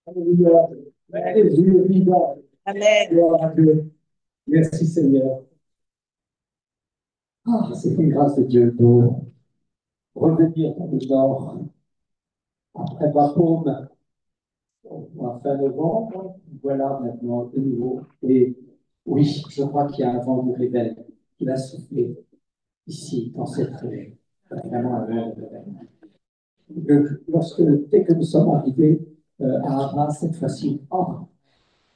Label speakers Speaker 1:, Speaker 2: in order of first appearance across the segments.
Speaker 1: Alléluia. Jésus est vivant.
Speaker 2: Amen.
Speaker 1: Gloire à Dieu. Merci Seigneur. Ah, c'est une grâce de Dieu de revenir dans le Nord après Bapaume en fin novembre. Voilà maintenant de nouveau. Et oui, je crois qu'il y a un vent de réveil qui va souffler ici, dans cette région. Vraiment un vent de réveil. Dès que nous sommes arrivés à Arras, cette fois-ci, oh,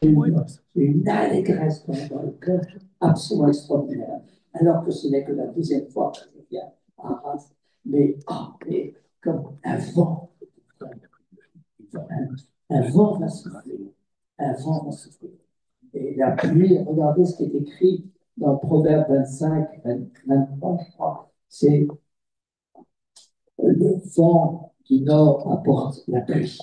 Speaker 1: une allégresse dans le cœur absolument extraordinaire. Alors que ce n'est que la deuxième fois que je viens à Arras. Mais, oh, mais comme un vent va souffler. Un vent va souffler. Et la pluie, regardez ce qui est écrit dans Proverbe 25, 23, je crois. C'est le vent du nord apporte la pluie.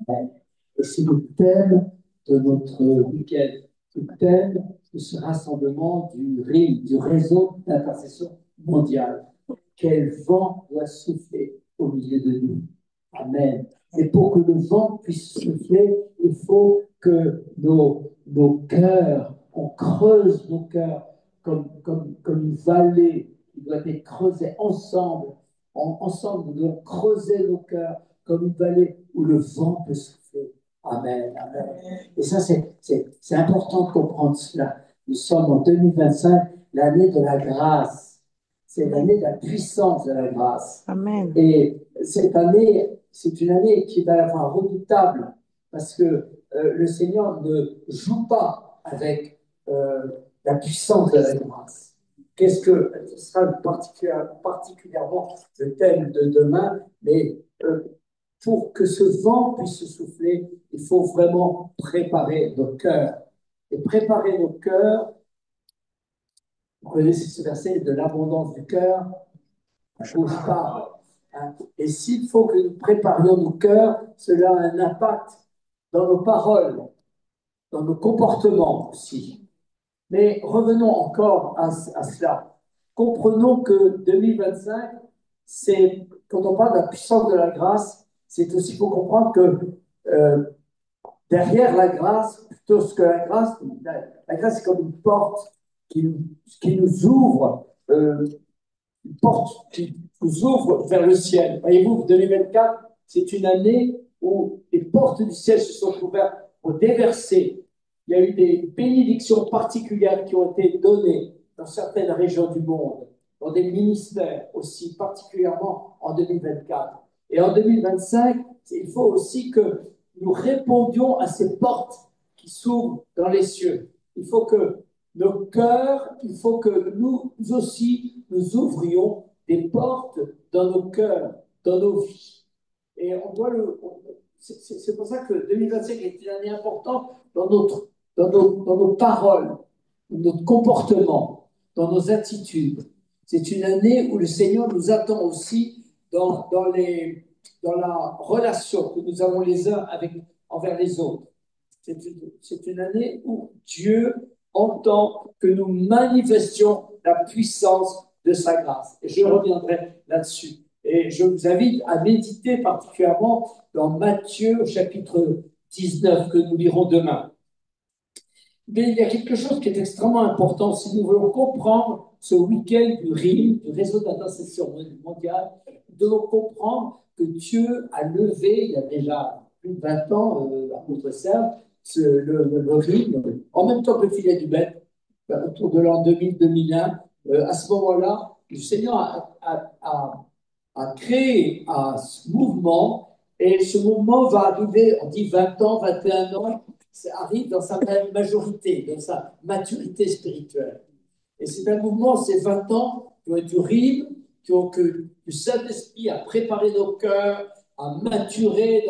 Speaker 1: Et c'est le thème de notre week-end, le thème de ce rassemblement du RIM, du réseau d'intercession mondiale. Quel vent doit souffler au milieu de nous. Amen. Et pour que le vent puisse souffler, il faut que nos cœurs, on creuse nos cœurs comme une vallée qui doit être creusée ensemble. Ensemble, nous devons creuser nos cœurs comme une vallée où le vent peut souffler. Amen. Amen. Et ça, c'est important de comprendre cela. Nous sommes en 2025, l'année de la grâce. C'est l'année de la puissance de la grâce.
Speaker 2: Amen.
Speaker 1: Et cette année, c'est une année qui va être redoutable parce que le Seigneur ne joue pas avec la puissance de la grâce. Qu'est-ce que ce sera particulièrement le thème de demain, mais pour que ce vent puisse souffler, il faut vraiment préparer nos cœurs. Et préparer nos cœurs, vous connaissez ce verset, de l'abondance du cœur, on ne bouge pas. Hein. Et s'il faut que nous préparions nos cœurs, cela a un impact dans nos paroles, dans nos comportements aussi. Mais revenons encore à cela. Comprenons que 2025, c'est, quand on parle de la puissance de la grâce, c'est aussi pour comprendre que derrière la grâce, plutôt que la grâce, la grâce c'est comme une porte qui nous ouvre, une porte qui nous ouvre vers le ciel. Voyez-vous, 2024, c'est une année où les portes du ciel se sont ouvertes pour déverser. Il y a eu des bénédictions particulières qui ont été données dans certaines régions du monde, dans des ministères aussi, particulièrement en 2024. Et en 2025, il faut aussi que nous répondions à ces portes qui s'ouvrent dans les cieux. Il faut que nos cœurs, il faut que nous aussi, nous ouvrions des portes dans nos cœurs, dans nos vies. Et on doit c'est pour ça que 2025 est une année importante dans nos paroles, dans notre comportement, dans nos attitudes. C'est une année où le Seigneur nous attend aussi dans la relation que nous avons les uns envers les autres. C'est une année où Dieu entend que nous manifestions la puissance de sa grâce. Et je reviendrai là-dessus. Et je vous invite à méditer particulièrement dans Matthieu au chapitre 19 que nous lirons demain. Mais il y a quelque chose qui est extrêmement important si nous voulons comprendre ce week-end du RIM, du réseau d'intercession mondiale. Nous devons comprendre que Dieu a levé, il y a déjà plus de 20 ans, à notre serve, le RIM, en même temps que le filet du bête, autour de l'an 2000-2001. À ce moment-là, le Seigneur a créé ce mouvement, et ce mouvement va arriver, on dit 20 ans, 21 ans, ça arrive dans sa majorité, dans sa maturité spirituelle. Et c'est un mouvement, ces 20 ans, qui ont été RIM, que le Saint-Esprit a préparé nos cœurs, a maturé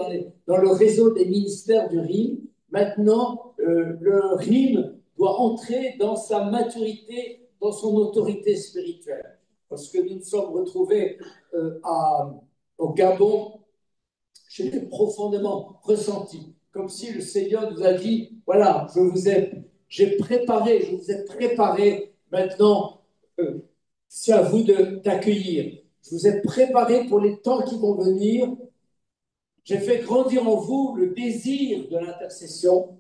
Speaker 1: dans le réseau des ministères du RIM. Maintenant, le RIM doit entrer dans sa maturité, dans son autorité spirituelle. Parce que nous nous sommes retrouvés au Gabon, je l'ai profondément ressenti, comme si le Seigneur nous a dit, voilà, je vous ai préparé, maintenant, c'est à vous d'accueillir. Je vous ai préparé pour les temps qui vont venir. J'ai fait grandir en vous le désir de l'intercession,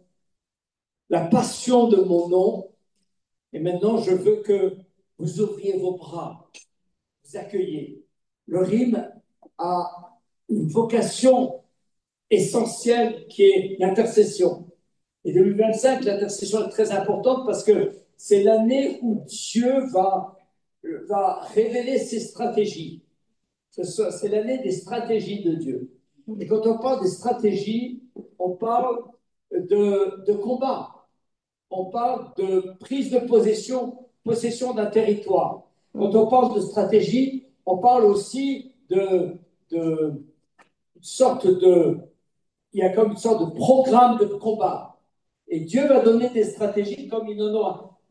Speaker 1: la passion de mon nom. Et maintenant, je veux que vous ouvriez vos bras, vous accueillez. Le rime a une vocation essentielle qui est l'intercession. Et 2025, l'intercession est très importante parce que c'est l'année où Dieu va révéler ses stratégies. C'est l'année des stratégies de Dieu. Et quand on parle des stratégies, on parle de combat. On parle de prise de possession d'un territoire. Quand on parle de stratégie, on parle aussi de sorte de... Il y a comme une sorte de programme de combat. Et Dieu va donner des stratégies comme il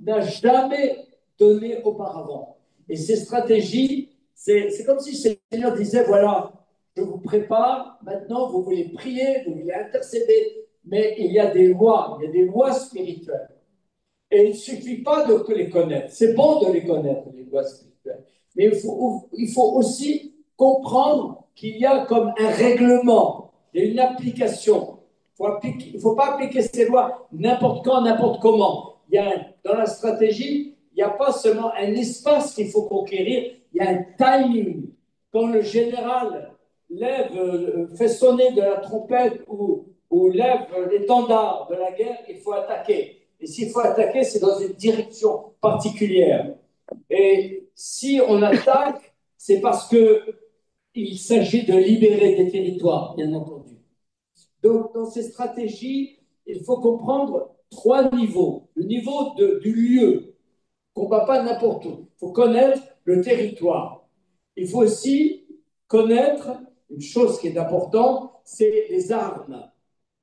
Speaker 1: n'a jamais donné auparavant. Et ces stratégies, c'est comme si le Seigneur disait, voilà, je vous prépare, maintenant vous voulez prier, vous voulez intercéder, mais il y a des lois spirituelles. Et il ne suffit pas de les connaître. C'est bon de les connaître, les lois spirituelles. Mais il faut aussi comprendre qu'il y a comme un règlement, il y a une application. Il ne faut pas appliquer ces lois n'importe quand, n'importe comment. Dans la stratégie, il n'y a pas seulement un espace qu'il faut conquérir, il y a un timing. Quand le général fait sonner de la trompette ou lève l'étendard de la guerre, il faut attaquer. Et s'il faut attaquer, c'est dans une direction particulière. Et si on attaque, c'est parce qu'il s'agit de libérer des territoires, bien entendu. Donc, dans ces stratégies, il faut comprendre 3 niveaux. Le niveau du lieu, qu'on ne va pas n'importe où. Il faut connaître le territoire. Il faut aussi connaître une chose qui est importante, c'est les armes.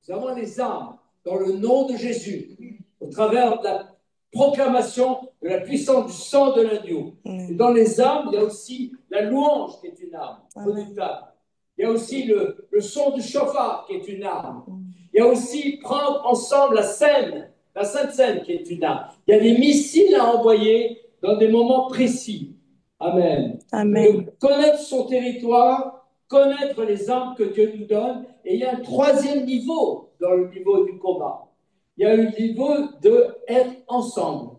Speaker 1: Nous avons les armes dans le nom de Jésus, au travers de la proclamation de la puissance du sang de l'agneau. Et dans les armes, il y a aussi la louange qui est une arme redoutable. Il y a aussi le son du chauffard qui est une arme. Il y a aussi prendre ensemble la Sainte Seine qui est une arme. Il y a des missiles à envoyer dans des moments précis. Amen.
Speaker 2: Amen.
Speaker 1: Donc, connaître son territoire, connaître les armes que Dieu nous donne. Et il y a un 3e niveau dans le niveau du combat. Il y a le niveau d'être ensemble,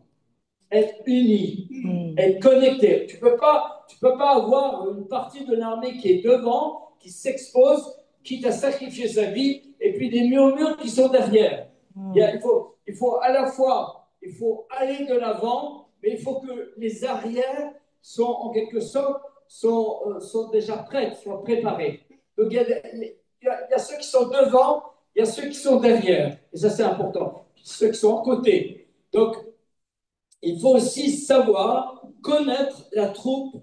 Speaker 1: être unis, être connectés. Tu peux pas avoir une partie de l'armée qui est devant, qui s'expose, quitte à sacrifier sa vie, et puis des murmures qui sont derrière. Il faut à la fois, il faut aller de l'avant, mais il faut que les arrières sont en quelque sorte sont déjà prêtes, soient préparées. Donc il y a ceux qui sont devant, il y a ceux qui sont derrière, et ça c'est important, ceux qui sont en côté. Donc il faut aussi savoir connaître la troupe,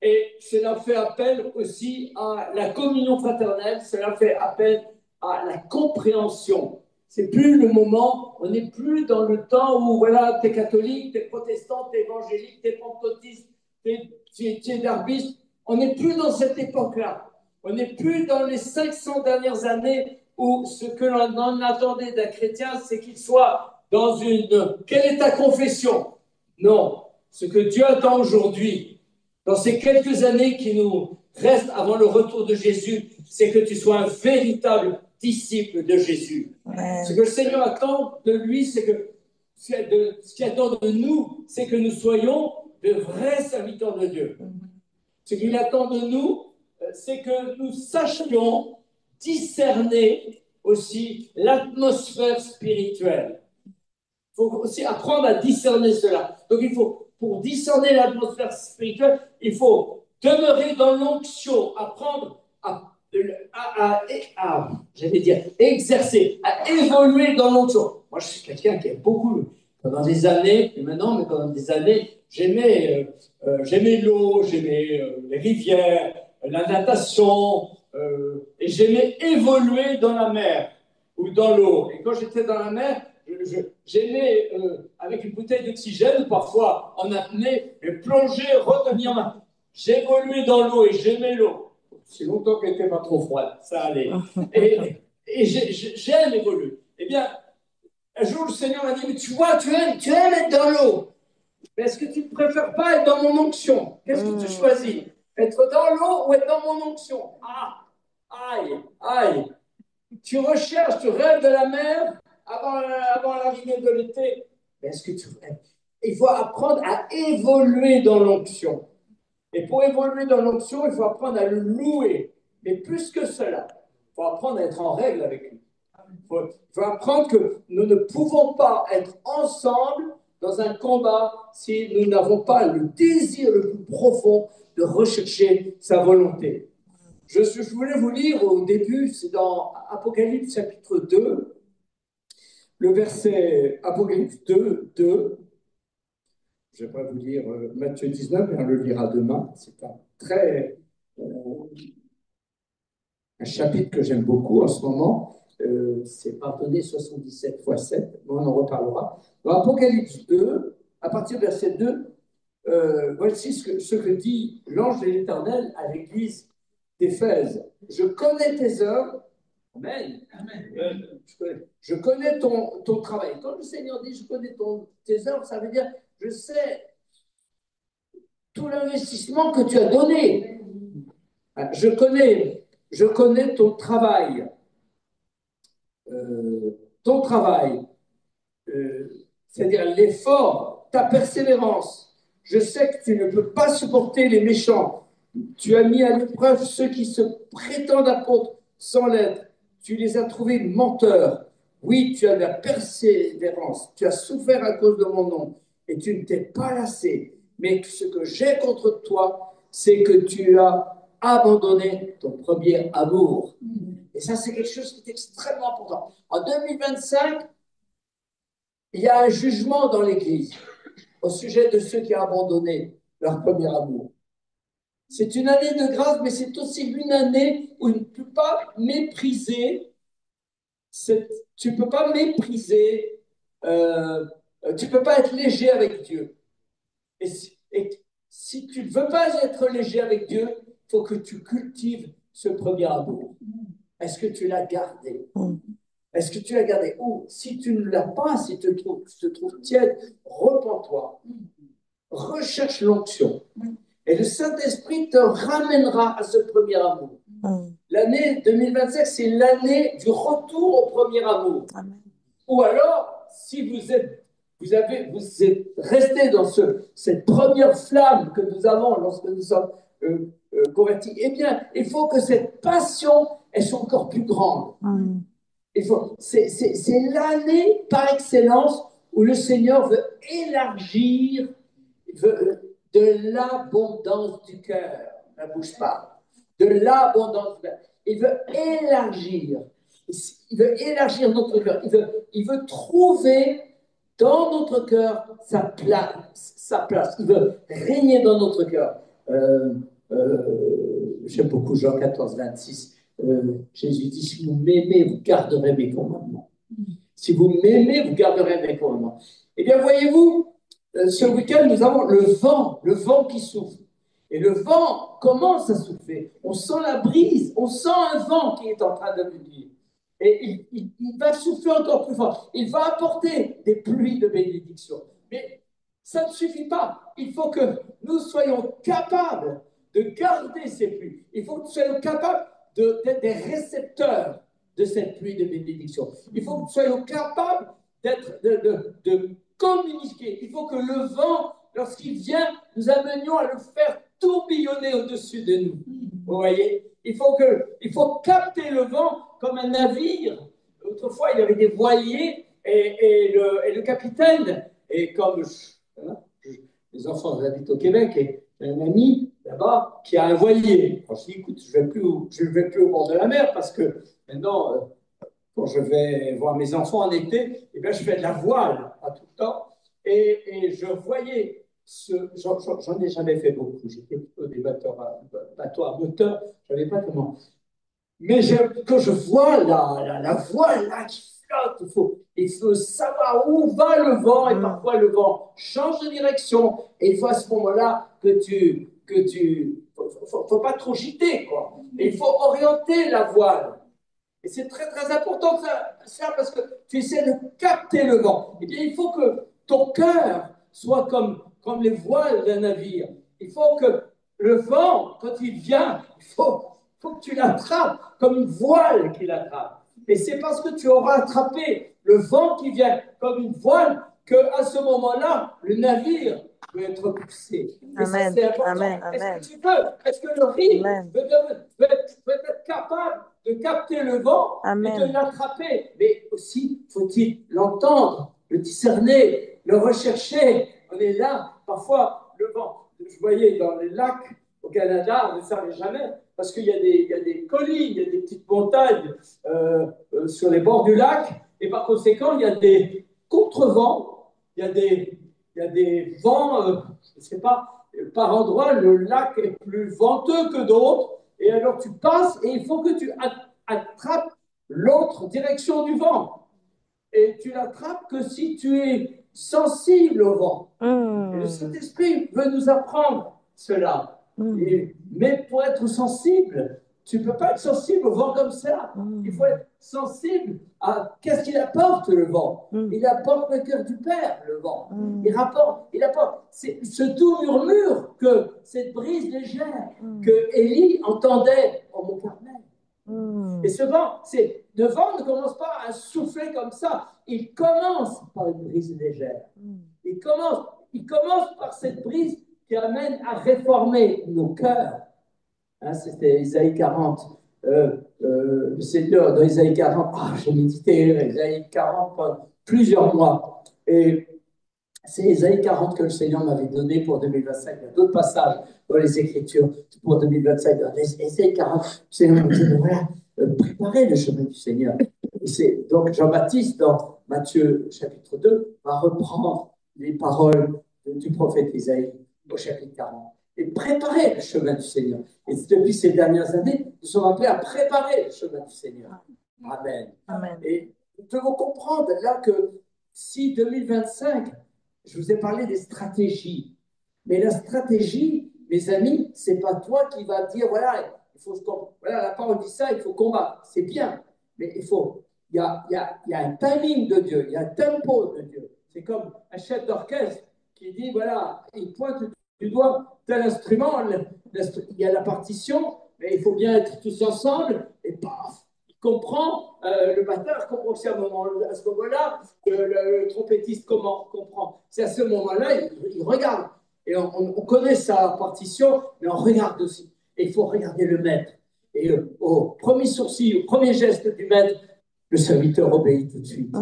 Speaker 1: et cela fait appel aussi à la communion fraternelle, cela fait appel à la compréhension. C'est plus le moment, on n'est plus dans le temps où voilà, t'es catholique, t'es protestant, t'es évangélique, t'es pentecôtiste, t'es darbiste. On n'est plus dans cette époque-là. On n'est plus dans les 500 dernières années où ce que l'on en attendait d'un chrétien, c'est qu'il soit dans une... Quelle est ta confession? Non. Ce que Dieu attend aujourd'hui, dans ces quelques années qui nous restent avant le retour de Jésus, c'est que tu sois un véritable disciple de Jésus. Ouais. Ce que le Seigneur attend de lui, c'est que ce qu'il attend de nous, c'est que nous soyons de vrais serviteurs de Dieu. Ce qu'il attend de nous, c'est que nous sachions discerner aussi l'atmosphère spirituelle. Il faut aussi apprendre à discerner cela. Donc pour discerner l'atmosphère spirituelle, il faut demeurer dans l'onction, apprendre j'allais dire, exercer, à évoluer dans l'onction. Moi, je suis quelqu'un qui aime beaucoup, pendant des années, et maintenant, mais pendant des années, j'aimais l'eau, j'aimais les rivières, la natation, et j'aimais évoluer dans la mer ou dans l'eau. Et quand j'étais dans la mer, j'aimais, avec une bouteille d'oxygène, parfois en apnée, plonger, retenir J'évoluais dans l'eau et j'aimais l'eau. Si longtemps qu'elle n'était pas trop froide, ça allait. Et j'aime évoluer. Eh bien, un jour, le Seigneur m'a dit, mais tu vois, tu aimes être dans l'eau. Mais est-ce que tu ne préfères pas être dans mon onction? Qu'est-ce que tu choisis? Être dans l'eau ou être dans mon onction? Ah, Aïe, aïe. Tu recherches, tu rêves de la mer avant l'arrivée de l'été. Mais est-ce que tu rêves? Il faut apprendre à évoluer dans l'onction. Et pour évoluer dans l'onction, il faut apprendre à le louer. Mais plus que cela, il faut apprendre à être en règle avec lui. Il faut apprendre que nous ne pouvons pas être ensemble dans un combat si nous n'avons pas le désir le plus profond de rechercher sa volonté. Je voulais vous lire au début, c'est dans Apocalypse chapitre 2, le verset Apocalypse 2, 2. Je ne vais pas vous lire Matthieu 19, mais on le lira demain. C'est un chapitre que j'aime beaucoup en ce moment. C'est pardonné 77 fois 7, on en reparlera. Dans Apocalypse 2, à partir du verset 2, voici ce que dit l'ange de l'Éternel à l'église d'Éphèse. Je connais tes œuvres. Amen. Je connais ton travail. Quand le Seigneur dit je connais tes œuvres, ça veut dire je sais tout l'investissement que tu as donné. Je connais ton travail. Ton travail, c'est-à-dire l'effort, ta persévérance. Je sais que tu ne peux pas supporter les méchants. Tu as mis à l'épreuve ceux qui se prétendent apôtres sans l'être. Tu les as trouvés menteurs. Oui, tu as de la persévérance. Tu as souffert à cause de mon nom et tu ne t'es pas lassé. Mais ce que j'ai contre toi, c'est que tu as abandonné ton premier amour. Et ça, c'est quelque chose qui est extrêmement important. En 2025, il y a un jugement dans l'Église au sujet de ceux qui ont abandonné leur premier amour. C'est une année de grâce, mais c'est aussi une année où tu ne peux pas mépriser, tu ne peux pas mépriser, tu ne peux pas être léger avec Dieu. Et si tu ne veux pas être léger avec Dieu, il faut que tu cultives ce premier amour. Est-ce que tu l'as gardé? Est-ce que tu l'as gardé? Ou si tu ne l'as pas, si tu te trouves tiède, repens-toi. Recherche l'onction. Et le Saint-Esprit te ramènera à ce premier amour. L'année 2025, c'est l'année du retour au premier amour. Amen. Ou alors, si vous êtes resté dans cette première flamme que nous avons lorsque nous sommes convertis, eh bien, il faut que cette passion, elle soit encore plus grande. C'est l'année par excellence où le Seigneur veut élargir de l'abondance du cœur. Ne bouge pas. De l'abondance du cœur. Il veut élargir. Il veut élargir notre cœur. Il veut trouver dans notre cœur sa place. Il veut régner dans notre cœur. J'aime beaucoup Jean 14, 26. Jésus dit, si vous m'aimez, vous garderez mes commandements. Si vous m'aimez, vous garderez mes commandements. Eh bien, voyez-vous, ce week-end, nous avons le vent qui souffle. Et le vent commence à souffler. On sent la brise, on sent un vent qui est en train de venir. Et il va souffler encore plus fort. Il va apporter des pluies de bénédiction. Mais ça ne suffit pas. Il faut que nous soyons capables de garder ces pluies. Il faut que nous soyons capables d'être des récepteurs de cette pluie de bénédiction. Il faut que nous soyons capables de communiquer. Il faut que le vent, lorsqu'il vient, nous amenions à le faire tourbillonner au-dessus de nous. Vous voyez? Il faut capter le vent comme un navire. Autrefois, il y avait des voiliers et le capitaine, et comme les enfants habitent au Québec, et j'ai un ami là-bas qui a un voilier. Alors, je dis, écoute, je ne vais plus au bord de la mer parce que maintenant, quand je vais voir mes enfants en été, eh bien, je fais de la voile à tout le temps. Et je voyais, j'en ai jamais fait beaucoup, j'étais plutôt des bateaux à moteur, je ne savais pas comment. Mais quand je vois la voile là qui flotte, il faut savoir où va le vent, et parfois le vent change de direction, et il faut à ce moment-là faut pas trop gîter, quoi. Et il faut orienter la voile. Et c'est très, très important ça parce que tu essaies de capter le vent. Eh bien, il faut que ton cœur soit comme les voiles d'un navire. Il faut que le vent, quand il vient, il faut faut que tu l'attrapes comme une voile qui l'attrape. Et c'est parce que tu auras attrapé le vent qui vient comme une voile qu'à ce moment-là, le navire peut être poussé. Et ça,
Speaker 2: Amen.
Speaker 1: c'est important.
Speaker 2: Amen.
Speaker 1: Est-ce
Speaker 2: Amen.
Speaker 1: que tu peux? Est-ce que le riz
Speaker 2: Amen.
Speaker 1: peut être capable de capter le vent et de
Speaker 2: Amen.
Speaker 1: l'attraper? Mais aussi, faut-il l'entendre, le discerner, le rechercher? On est là, parfois, le vent. Je voyais dans les lacs au Canada, on ne savait jamais, parce qu'il y a des collines, il y a des petites montagnes sur les bords du lac, et par conséquent, il y a des contrevents, il y a des vents, je ne sais pas, par endroits, le lac est plus venteux que d'autres, et alors tu passes, et il faut que tu attrapes l'autre direction du vent. Et tu l'attrapes que si tu es sensible au vent. Et le Saint-Esprit veut nous apprendre cela. Mais pour être sensible, tu ne peux pas être sensible au vent comme ça. Il faut être sensible à qu'est-ce qu'il apporte le vent. Il apporte le cœur du Père, le vent. Il apporte ce doux murmure que cette brise légère que Élie entendait au Mont Carmel. Et ce vent, le vent ne commence pas à souffler comme ça. Il commence par une brise légère. Il commence par cette brise qui amène à réformer nos cœurs. Hein, c'était Isaïe 40. Le Seigneur, dans Isaïe 40, j'ai médité Isaïe 40 pendant plusieurs mois. Et c'est Isaïe 40 que le Seigneur m'avait donné pour 2025. Il y a d'autres passages dans les Écritures pour 2025. Dans Isaïe 40, le Seigneur m'a dit, voilà, préparez le chemin du Seigneur. Donc Jean-Baptiste, dans Matthieu chapitre 2, va reprendre les paroles du prophète Isaïe au chapitre 40. Et préparer le chemin du Seigneur. Et depuis ces dernières années, nous sommes appelés à préparer le chemin du Seigneur. Amen.
Speaker 2: Amen.
Speaker 1: Et nous devons comprendre là que si 2025, je vous ai parlé des stratégies, mais la stratégie, mes amis, c'est pas toi qui vas dire, voilà, il faut, voilà, la parole dit ça, il faut combattre. C'est bien, mais il y a un timing de Dieu, il y a un tempo de Dieu. C'est comme un chef d'orchestre qui dit, voilà, il pointe du doigt tel instrument, il y a la partition, mais il faut bien être tous ensemble, et paf, il comprend, le batteur comprend aussi à ce moment-là, le trompettiste comprend. C'est à ce moment-là, il regarde. Et on connaît sa partition, mais on regarde aussi. Et il faut regarder le maître. Et au premier sourcil, au premier geste du maître, le serviteur obéit tout de suite.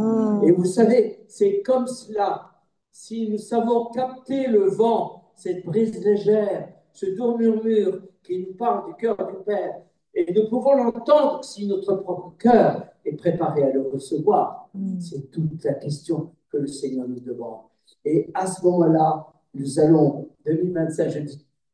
Speaker 1: Et vous savez, c'est comme cela. Si nous savons capter le vent, cette brise légère, ce doux murmure qui nous parle du cœur du Père, et nous pouvons l'entendre si notre propre cœur est préparé à le recevoir. C'est toute la question que le Seigneur nous demande. Et à ce moment-là, nous allons, 2025,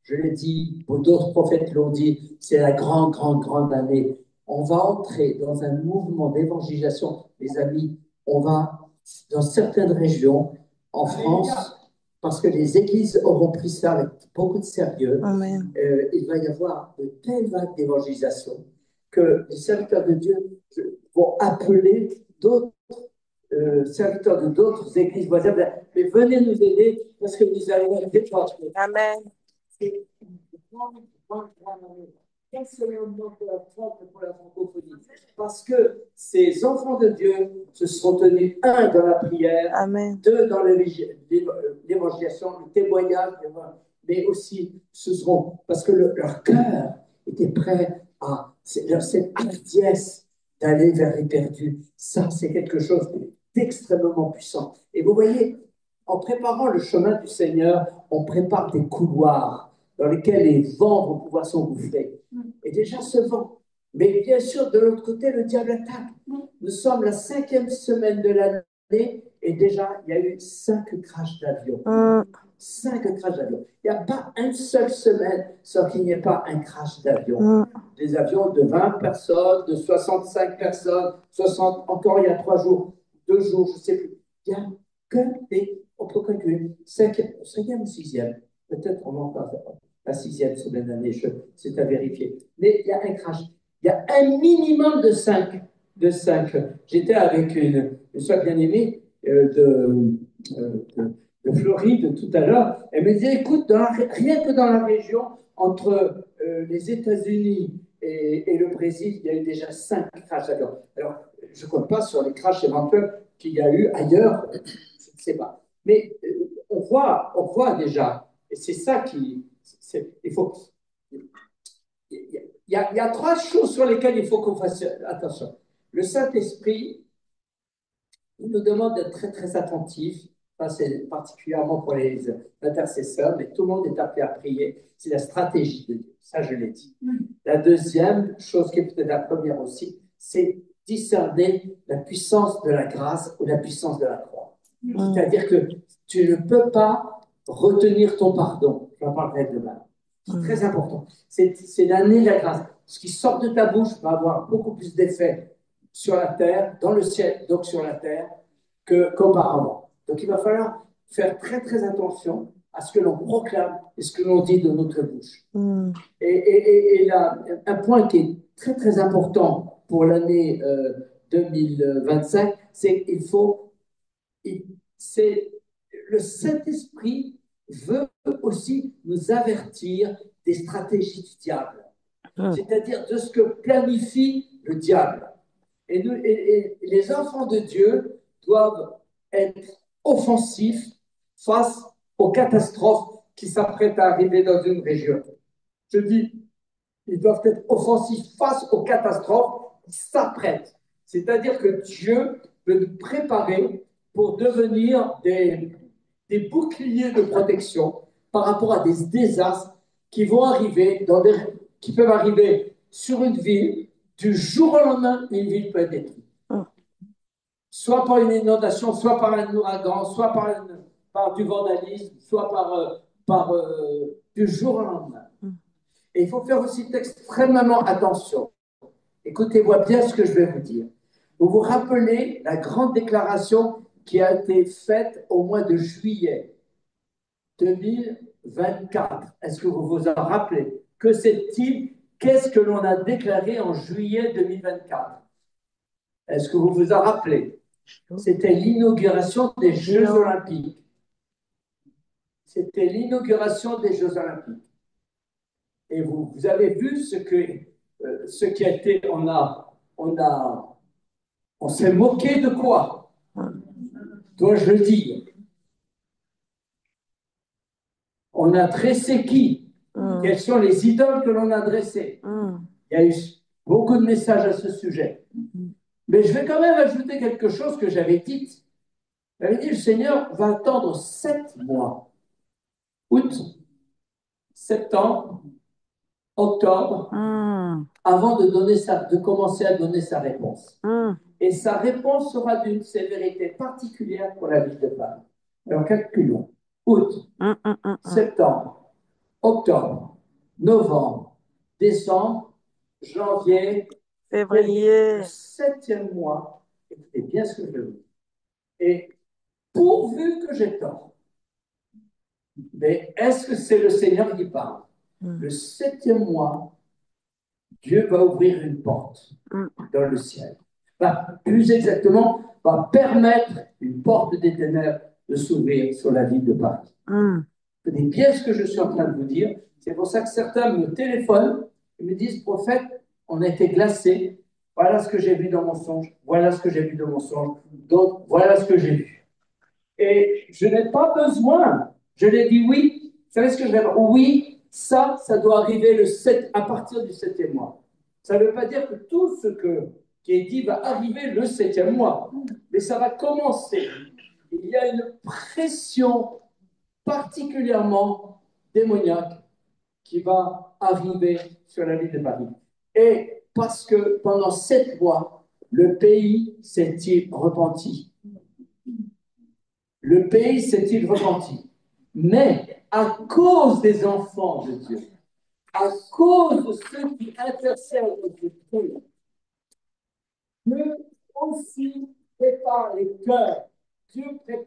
Speaker 1: je l'ai dit, d'autres prophètes l'ont dit, c'est la grande, grande, grande année. On va entrer dans un mouvement d'évangélisation, les amis. On va, dans certaines régions, en France, parce que les églises auront pris ça avec beaucoup de sérieux, il va y avoir de telles vagues d'évangélisation que les serviteurs de Dieu vont appeler d'autres serviteurs de d'autres églises voisines, mais venez nous aider parce que nous allons dépendre.
Speaker 2: Amen.
Speaker 1: C'est une grande, grande, grande année. Pas seulement pour la France, mais pour la francophonie. Parce que ces enfants de Dieu se seront tenus, un, dans la prière,
Speaker 2: Amen.
Speaker 1: deux, dans l'évangélisation, le témoignage, mais aussi ce seront, parce que leur cœur était prêt à cette hardiesse d'aller vers les perdus. Ça, c'est quelque chose d'extrêmement puissant. Et vous voyez, en préparant le chemin du Seigneur, on prépare des couloirs dans lesquels les vents vont pouvoir s'engouffrer. Et déjà ce vent. Mais bien sûr, de l'autre côté, le diable attaque. Nous sommes la 5e semaine de l'année et déjà, il y a eu 5 crashs d'avion. 5 crashs d'avion. Il n'y a pas une seule semaine sans qu'il n'y ait pas un crash d'avion. Des avions de 20 personnes, de 65 personnes, 60, encore il y a 3 jours, 2 jours, je ne sais plus. Il n'y a que des, on peut calculer, 5e ou 6e. Peut-être on en parle. La 6e semaine d'année, c'est à vérifier. Mais il y a un crash. Il y a un minimum de 5. J'étais avec une soeur bien-aimée de Floride tout à l'heure. Elle me disait, écoute, rien que dans la région, entre les États-Unis et le Brésil, il y a eu déjà 5 crashs d'avions. Alors, je ne compte pas sur les crashs éventuels qu'il y a eu ailleurs, je ne sais pas. Mais on voit déjà, et c'est ça qui. Il faut. Il y a 3 choses sur lesquelles il faut qu'on fasse attention. Le Saint-Esprit, il nous demande d'être très, très attentif. Ça, c'est particulièrement pour les intercesseurs, mais tout le monde est appelé à prier. C'est la stratégie de Dieu. Ça, je l'ai dit. La deuxième chose, qui est peut-être la première aussi, c'est discerner la puissance de la grâce ou la puissance de la croix. C'est-à-dire que tu ne peux pas retenir ton pardon. J'en parlerai demain. C'est très important. C'est l'année de la grâce. Ce qui sort de ta bouche va avoir beaucoup plus d'effet sur la terre, dans le ciel, donc sur la terre, qu'auparavant. Donc il va falloir faire très très attention à ce que l'on proclame et ce que l'on dit de notre bouche. Et là, un point qui est très très important pour l'année 2025, c'est qu'il faut, c'est le Saint-Esprit veut aussi nous avertir des stratégies du diable, c'est-à-dire de ce que planifie le diable. Et les enfants de Dieu doivent être offensifs face aux catastrophes qui s'apprêtent à arriver dans une région. Je dis, ils doivent être offensifs face aux catastrophes qui s'apprêtent. C'est-à-dire que Dieu veut nous préparer pour devenir des boucliers de protection par rapport à des désastres qui vont arriver, qui peuvent arriver sur une ville. Du jour au lendemain, une ville peut être détruite. Soit par une inondation, soit par un ouragan, soit par du vandalisme, soit par du jour au lendemain. Et il faut faire aussi extrêmement attention. Écoutez-moi bien ce que je vais vous dire. Vous vous rappelez la grande déclaration qui a été faite au mois de juillet 2024. Est-ce que vous vous en rappelez? Que c'est-il? Qu'est-ce que l'on a déclaré en juillet 2024? Est-ce que vous vous en rappelez? C'était l'inauguration des Jeux Olympiques. C'était l'inauguration des Jeux Olympiques. Et vous avez vu ce qui a été, on s'est moqué de quoi? Dois-je le dire? On a dressé qui? Quelles sont les idoles que l'on a dressées? Il y a eu beaucoup de messages à ce sujet. Mais je vais quand même ajouter quelque chose que j'avais dit. J'avais dit, le Seigneur va attendre 7 mois. Août, septembre, octobre, avant de commencer à donner sa réponse. Et sa réponse sera d'une sévérité particulière pour la ville de Paris. Alors calculons. Août, septembre, octobre, novembre, décembre, janvier, février, le 7e mois. Écoutez bien ce que je veux dire. Et pourvu que j'ai tort, mais est-ce que c'est le Seigneur qui parle? Le 7e mois, Dieu va ouvrir une porte dans le ciel. Plus exactement, va permettre une porte des ténèbres de s'ouvrir sur la ville de Paris. Tenez bien ce que je suis en train de vous dire. C'est pour ça que certains me téléphonent et me disent, prophète, on a été glacés. Voilà ce que j'ai vu dans mon songe. Voilà ce que j'ai vu dans mon songe. Donc, voilà ce que j'ai vu. Et je n'ai pas besoin. Je l'ai dit oui. Vous savez ce que je vais dire? Oui, ça doit arriver à partir du 7e mois. Ça ne veut pas dire que tout ce qui est dit va arriver le 7e mois. Mais ça va commencer. Il y a une pression particulièrement démoniaque qui va arriver sur la ville de Paris. Et parce que pendant 7 mois, le pays s'est-il repenti. Le pays s'est-il repenti. Mais à cause des enfants de Dieu, à cause de ceux qui intercèdent avec Dieu, Dieu aussi prépare les cœurs. Dieu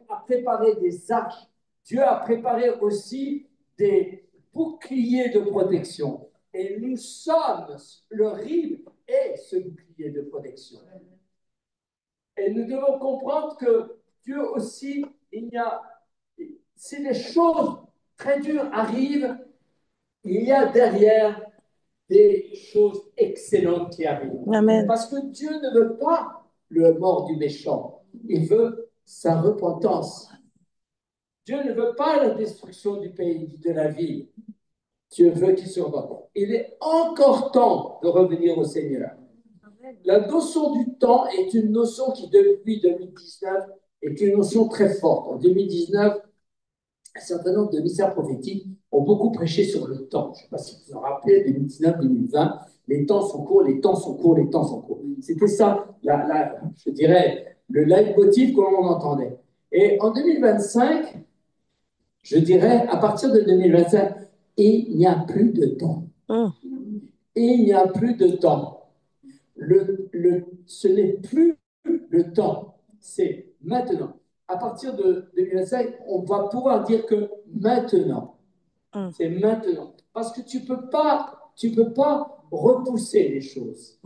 Speaker 1: a préparé des arches. Dieu a préparé aussi des boucliers de protection. Et nous sommes, le RIB est ce bouclier de protection. Et nous devons comprendre que Dieu aussi, si les choses très dures arrivent, il y a derrière des choses excellentes qui arrivent.
Speaker 2: Amen.
Speaker 1: Parce que Dieu ne veut pas le mort du méchant. Il veut sa repentance. Dieu ne veut pas la destruction du pays, de la ville. Dieu veut qu'il se repente. Il est encore temps de revenir au Seigneur. La notion du temps est une notion qui, depuis 2019, est une notion très forte. En 2019, un certain nombre de ministères prophétiques ont beaucoup prêché sur le temps. Je ne sais pas si vous vous en rappelez, 2019-2020, les temps sont courts, les temps sont courts, les temps sont courts. C'était ça, je dirais, le leitmotiv que l'on entendait. Et en 2025, je dirais, à partir de 2025, il n'y a plus de temps. Il n'y a plus de temps. Ce n'est plus le temps, c'est maintenant. À partir de 2025, on va pouvoir dire que maintenant, c'est maintenant. Parce que tu peux pas repousser les choses.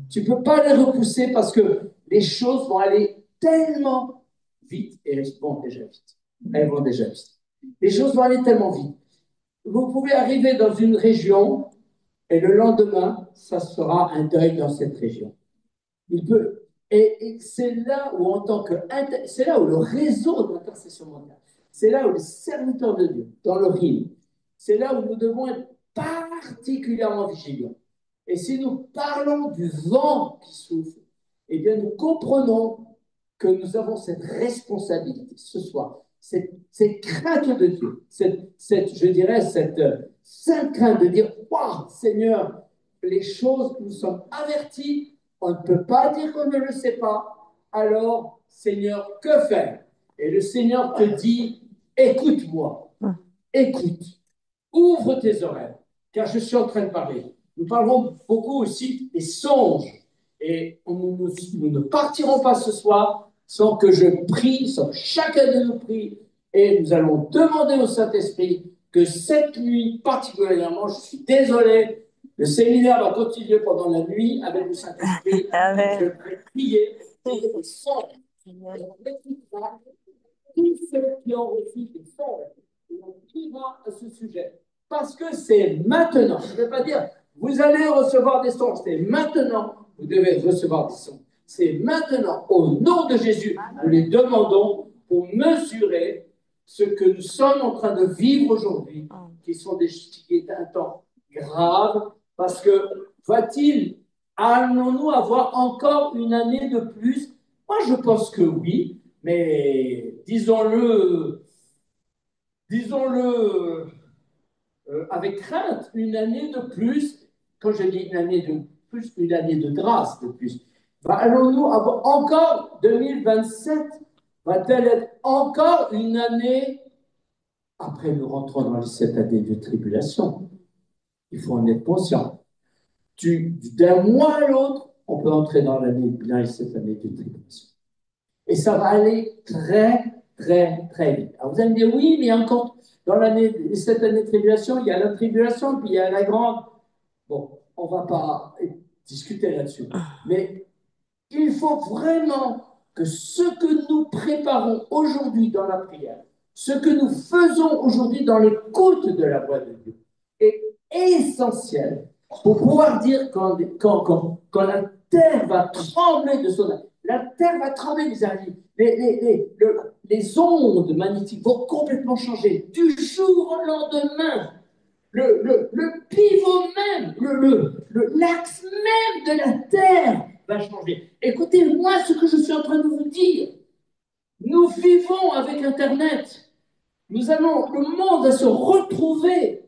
Speaker 1: Tu peux pas les repousser parce que les choses vont aller tellement vite et elles vont déjà vite. Elles vont déjà vite. Les choses vont aller tellement vite. Vous pouvez arriver dans une région et le lendemain, ça sera un deuil dans cette région. Il peut. Et c'est là où, c'est là où le réseau de l'intercession mondiale, c'est là où les serviteurs de Dieu, dans le RIM, c'est là où nous devons être particulièrement vigilants. Et si nous parlons du vent qui souffle, eh bien, nous comprenons que nous avons cette responsabilité ce soir, cette crainte de Dieu, je dirais, cette sainte crainte de dire, waouh, Seigneur, les choses, nous sommes avertis, on ne peut pas dire qu'on ne le sait pas, alors, Seigneur, que faire? Et le Seigneur te dit, écoute-moi, écoute, ouvre tes oreilles, car je suis en train de parler. Nous parlons beaucoup aussi des songes. Et nous ne partirons pas ce soir sans que je prie, sans que chacun de nous prie. Et nous allons demander au Saint-Esprit que cette nuit, particulièrement, je suis désolé, le séminaire va continuer pendant la nuit avec le Saint-Esprit. Je vais prier pour les songes. Tous ceux qui ont reçu des songes, on priera à ce sujet. Parce que c'est maintenant. Je ne vais pas dire, vous allez recevoir des songes. C'est maintenant, vous devez recevoir des songes. C'est maintenant, au nom de Jésus, nous les demandons pour mesurer ce que nous sommes en train de vivre aujourd'hui, qui est un temps grave, parce que allons-nous avoir encore une année de plus? Moi, je pense que oui, mais disons-le avec crainte, une année de plus, quand je dis une année de plus, une année de grâce de plus, allons-nous avoir encore 2027? Va-t-elle être encore une année? Après, nous rentrons dans cette année de tribulation. Il faut en être conscient. D'un mois à l'autre, on peut entrer dans cette année de tribulation. Et ça va aller très, très, très vite. Alors vous allez me dire, oui, mais encore, cette année de tribulation, il y a la tribulation, puis il y a la grande. Bon, on ne va pas discuter là-dessus. Mais il faut vraiment que ce que nous préparons aujourd'hui dans la prière, ce que nous faisons aujourd'hui dans l'écoute de la voix de Dieu, est essentiel pour pouvoir dire quand la terre va trembler de son âme. La terre va trembler, mes amis. Les ondes magnétiques vont complètement changer du jour au lendemain. Le pivot même, l'axe même de la terre va changer. Écoutez-moi ce que je suis en train de vous dire. Nous vivons avec Internet. Le monde va se retrouver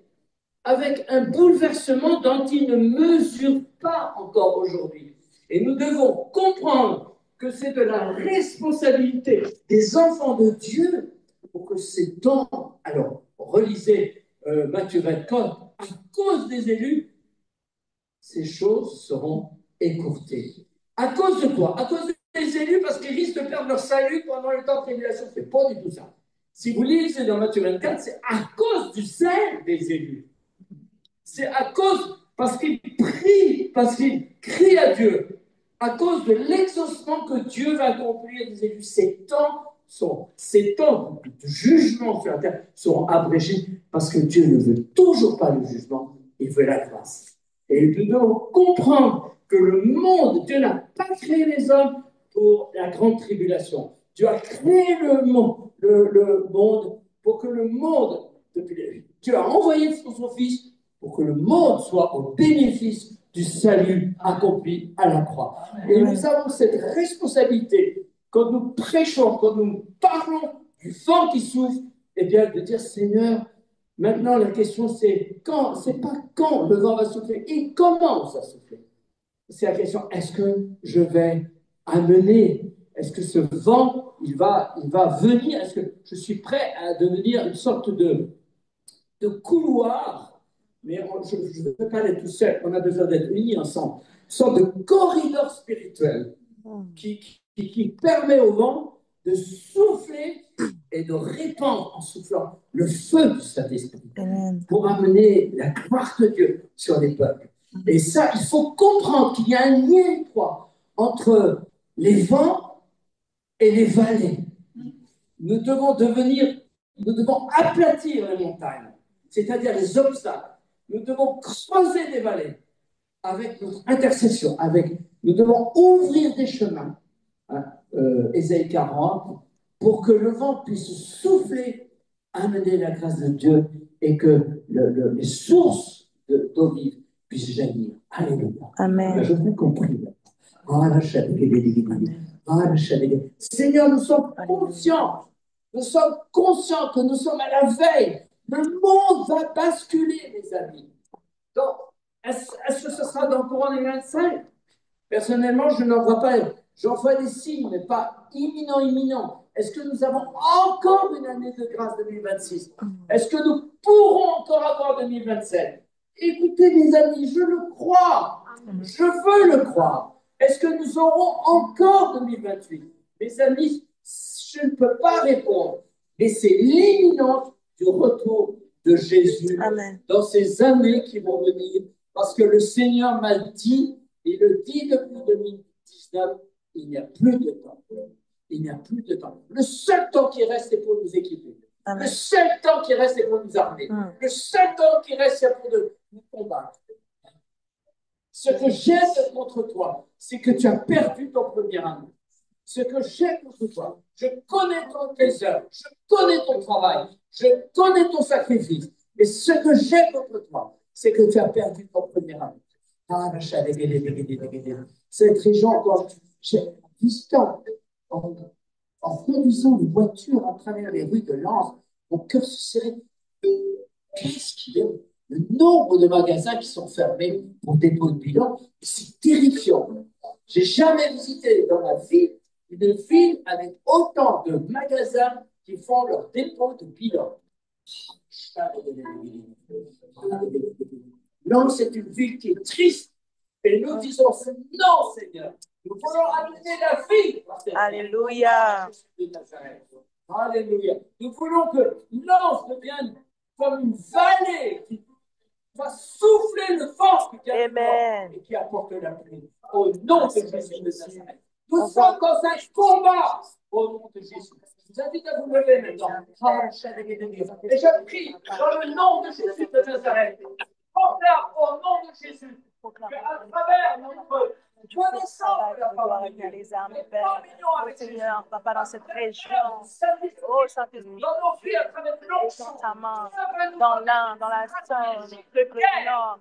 Speaker 1: avec un bouleversement dont il ne mesure pas encore aujourd'hui. Et nous devons comprendre que c'est de la responsabilité des enfants de Dieu pour que ces temps, alors relisez Matthieu 24, à cause des élus, ces choses seront écourtées. À cause de quoi? À cause des élus, parce qu'ils risquent de perdre leur salut pendant le temps de tribulation. Ce n'est pas du tout ça. Si vous lisez dans Matthieu 24, c'est à cause du zèle des élus. C'est à cause, parce qu'ils prient, parce qu'ils crient à Dieu, à cause de l'exaucement que Dieu va accomplir des élus. Ces temps de jugement sur la terre seront abrégés parce que Dieu ne veut toujours pas le jugement, il veut la grâce. Et nous devons comprendre que le monde, Dieu n'a pas créé les hommes pour la grande tribulation. Dieu a créé le monde pour que le monde, Dieu a envoyé son Fils pour que le monde soit au bénéfice du salut accompli à la croix. Et nous avons cette responsabilité, quand nous prêchons, quand nous parlons du vent qui souffle, eh bien, de dire, Seigneur, maintenant la question c'est quand, c'est pas quand le vent va souffler et comment ça souffle. C'est la question, est-ce que je vais amener, est-ce que ce vent, il va venir, est-ce que je suis prêt à devenir une sorte de couloir, mais je ne veux pas être tout seul, on a besoin d'être unis ensemble, une sorte de corridor spirituel qui permet au vent de souffler et de répandre en soufflant le feu du Saint-Esprit pour amener la gloire de Dieu sur les peuples. Et ça, il faut comprendre qu'il y a un lien étroit entre les vents et les vallées. Nous devons aplatir les montagnes, c'est-à-dire les obstacles. Nous devons creuser des vallées avec notre intercession, nous devons ouvrir des chemins, hein, Ésaïe 40, pour que le vent puisse souffler, amener la grâce de Dieu et que les sources d'eau vive puissent jaillir. Alléluia.
Speaker 2: Amen.
Speaker 1: Je vous compris. Seigneur, nous sommes conscients que nous sommes à la veille. Le monde va basculer, mes amis. Donc, est-ce que ce sera dans le courant des 25? Personnellement, je n'en vois pas. J'en vois des signes, mais pas imminents. Est-ce que nous avons encore une année de grâce 2026? Est-ce que nous pourrons encore avoir 2027? Écoutez, mes amis, je le crois. Je veux le croire. Est-ce que nous aurons encore 2028? Mes amis, je ne peux pas répondre. Mais c'est l'imminence du retour de Jésus dans ces années qui vont venir. Parce que le Seigneur m'a dit, il le dit depuis 2019, il n'y a plus de temps. Il n'y a plus de temps. Le seul temps qui reste, c'est pour nous équiper. Amen. Le seul temps qui reste, c'est pour nous armer. Le seul temps qui reste, c'est pour nous combattre. Ce que j'aime contre toi, c'est que tu as perdu ton premier amour. Ce que j'aime contre toi, je connais tes œuvres, je connais ton travail, je connais ton sacrifice. Et ce que j'aime contre toi, c'est que tu as perdu ton premier amour. Cette région, quand j'ai distant, en conduisant une voiture à travers les rues de Lens, mon cœur se serrait. Qu'est-ce qu'il y a? Le nombre de magasins qui sont fermés pour dépôt de bilan, c'est terrifiant. J'ai jamais visité dans ma vie une ville avec autant de magasins qui font leur dépôt de bilan. Non, c'est une ville qui est triste. Et nous disons, non, Seigneur, nous voulons amener la vie.
Speaker 2: Alléluia.
Speaker 1: Alléluia. Nous voulons que Lens devienne comme une vallée qui va souffler le vent et qui apporte la pluie. Au nom de Jésus de Nazareth. Nous sommes dans un combat au nom de Jésus. Je vous invite à vous lever maintenant. Et je prie dans le nom de Jésus de Nazareth. Proclame au nom de Jésus qu'à travers notre connaissance de la parole de Dieu,
Speaker 2: les armes, Père, Seigneur, Papa, dans cette région, oh Saint-Esprit,
Speaker 1: dans nos vies, à travers
Speaker 2: ta main, dans l'un, dans la sonde, le nord,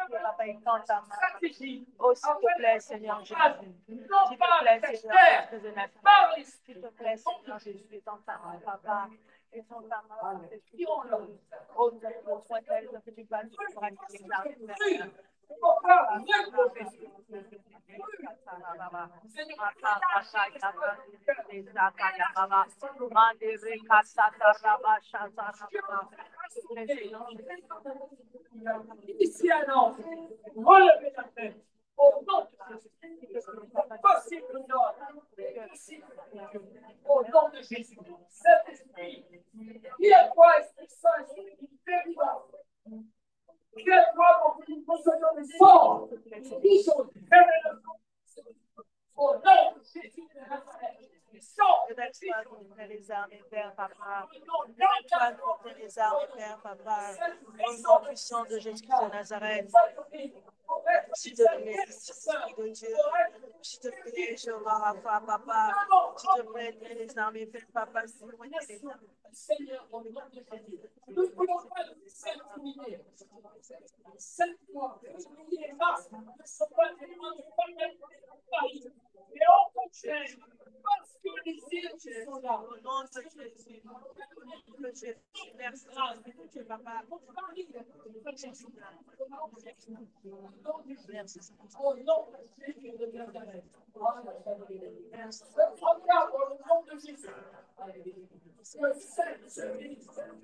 Speaker 2: Papa, étends ta main. Oh, s'il te plaît, Seigneur Jésus. S'il te plaît, Seigneur Jésus de Nazareth. S'il te plaît, Seigneur Jésus, étends ta main, Papa. Étends ta main. Oh, nous avons besoin d'elle, que tu vas nous faire les armes.
Speaker 1: Ici à Nantes, relevez la tête. Au nom de Jésus, possible au nom de Jésus, cet esprit, qui est toi, Esprit Saint, Esprit qui fait vivre. Qui est toi, pour une possession des forts, qui sont révélations. Au nom de Jésus de Nazareth.
Speaker 2: Les armes, Père, Papa. Les armes, Père, Papa. Au nom puissant de Jésus de Nazareth. S'il te plaît, Esprit de Dieu. S'il te plaît, Jéhovah Rapha, papa. S'il te plaît, Dieu des armées, Père, papa, s'il te plaît, des armées.
Speaker 1: Seigneur, au nom de Jésus, nous ne voulons pas nous s'intimider. 7 mois, février et mars ne sont pas des mois de Paris. Mais on continue parce que les îles sont là.
Speaker 2: Au nom de Jésus. Merci, Dieu, papa. Merci.
Speaker 1: Au nom de Jésus de Nazareth. Regarde au nom de Jésus.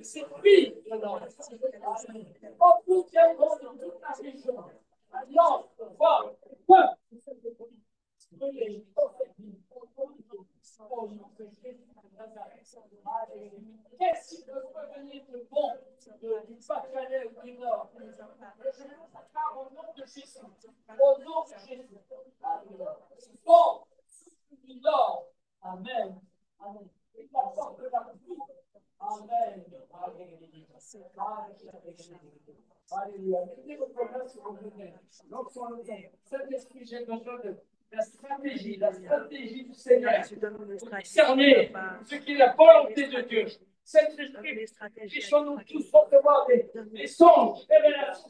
Speaker 1: C'est lui, on vous tiendra dans toute la région. Non, voir, qu'est-ce qui peut venir de bon du Pas-de-Calais ou du Nord? Au nom de Jésus. Au nom de Jésus. Bon, du Nord. Amen. Amen. Et la porte de la vie. Amen. Alléluia. Mettez votre main sur vos lunettes. Saint-Esprit, j'ai besoin de la stratégie du Seigneur. Discerner ce qui est la volonté de Dieu. Saint-Esprit, puissions-nous tous recevoir des songes, des révélations.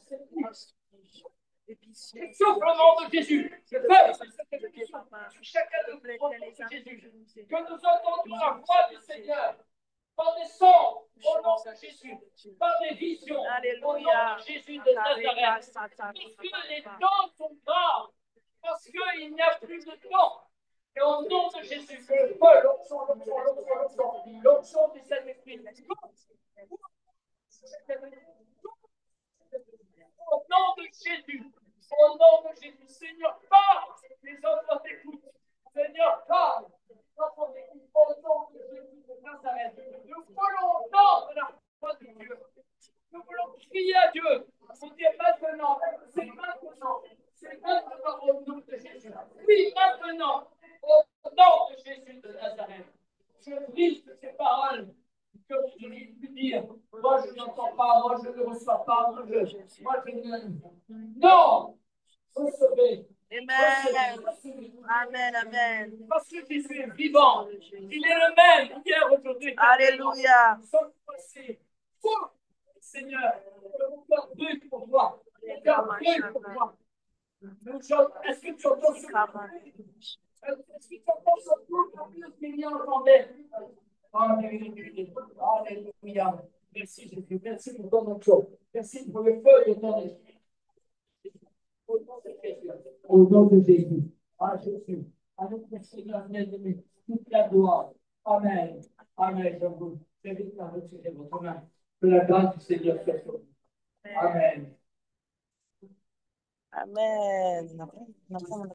Speaker 1: Souffle au nom de Jésus. Je fais chacun de nous au nom de Jésus. Que nous entendions la voix du Seigneur. Par des sons, au nom de Jésus, par des visions, au nom de Jésus de Nazareth. Parce que les dons sont graves, parce qu'il n'y a plus de temps. Et au nom de Jésus, l'onction du Saint-Esprit. Au nom de Jésus, Seigneur, parle, les enfants t'écoutent. Seigneur, parle, les enfants t'écoutent. Au nom de Jésus de Nazareth, nous voulons entendre la voix de Dieu. Nous voulons crier à Dieu. On dit maintenant, c'est maintenant. C'est maintenant au nom de Jésus. Oui, maintenant, au nom de Jésus de Nazareth. Je brise ces paroles que vous voulez dire. Moi, je n'entends pas, moi, je ne reçois pas, moi, je ne. Non! Recevez.
Speaker 2: Amen. Amen. Amen.
Speaker 1: Parce que Jésus est vivant. Il est le même hier, aujourd'hui.
Speaker 2: Alléluia.
Speaker 1: Seigneur, mon cœur brûle pour toi. Mon cœur brûle pour toi. Est-ce que tu entends ce Est-ce que tu entends ce plus qu'il y a entendait? Alléluia. Merci Jésus. Merci pour ton onction. Merci pour le feu de ton esprit. Au nom de Jésus. À Jésus. À notre Seigneur bien-aimé. Toute la gloire. Amen. Amen. Je vous invite à retirer votre main. Que la grâce du Seigneur soit sur vous. Amen.
Speaker 2: Amen.